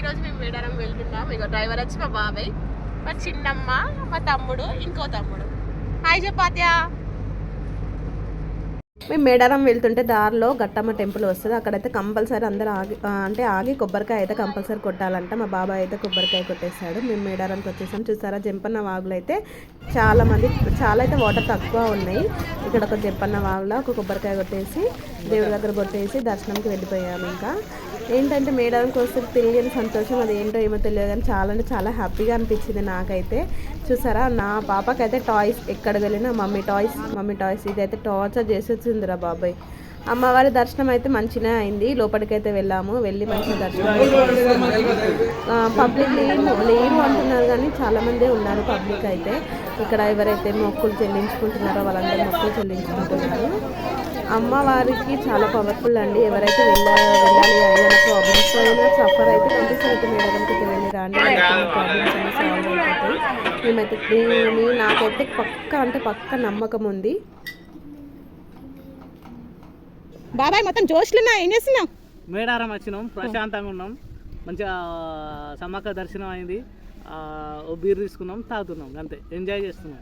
ఈరోజు మేము మేడారం వెళ్తున్నాం. ఇక డ్రైవర్ వచ్చి మా బాబాయ్, మా చిన్నమ్మ, మా తమ్ముడు, ఇంకో తమ్ముడు. హాయ్ చపాత్యా. మేము మేడారం వెళ్తుంటే దారిలో గట్టమ్మ టెంపుల్ వస్తుంది. అక్కడైతే కంపల్సరీ అందరూ ఆగి కొబ్బరికాయ అయితే కంపల్సరీ కొట్టాలంట. మా బాబాయ్ అయితే కొబ్బరికాయ కొట్టేశాడు. మేము మేడారంకి వచ్చేసాం. చూసారా జంపన్న వాగులు అయితే చాలా అయితే వాటర్ తక్కువ ఉన్నాయి. ఇక్కడ ఒక జంపన్న వాగులో ఒక కొబ్బరికాయ కొట్టేసి దేవుడి దగ్గర కొట్టేసి దర్శనంకి వెళ్ళిపోయాము. ఇంకా ఏంటంటే మేడారంకి వస్తే తెలియని సంతోషం, అది ఏంటో ఏమో తెలియదు కానీ చాలా హ్యాపీగా అనిపించింది నాకైతే. చూసారా నా పాపకైతే టాయ్స్ ఎక్కడ వెళ్ళినా మమ్మీ టాయ్స్ ఇదైతే టార్చర్ చేసి వచ్చిందిరా బాబాయ్. అమ్మవారి దర్శనం అయితే మంచిగా అయింది. లోపలికైతే వెళ్ళి మంచిగా దర్శనం. పబ్లిక్ లేరు అంటున్నారు కానీ చాలామందే ఉన్నారు పబ్లిక్ అయితే. ఇక్కడ ఎవరైతే మొక్కులు చెల్లించుకుంటున్నారో వాళ్ళందరూ మొక్కులు చెల్లించుకుంటున్నారు. అమ్మవారికి చాలా పవర్ఫుల్ అండి. ఎవరైతే వెళ్ళాలి ఏదైనా ప్రాబ్లమ్స్ అయినా సఫర్ అయితే కంపల్సరీ మేడారంకి అయితే వెళ్ళి రాండి. ప్రాబ్లమ్స్ అన్ని సాల్వ్ అయిపోతాయి. నాకైతే పక్క నమ్మకం ఉంది. బాబాయ్ మొత్తం జోష్లున్నా, ఏం చేస్తున్నాం? మేడారం వచ్చినాం, ప్రశాంతంగా ఉన్నాం, మంచిగా సమ్మక్క దర్శనం అయింది, ఓ బీర్ తీసుకున్నాం, తాగుతున్నాం, అంతే ఎంజాయ్ చేస్తున్నాం.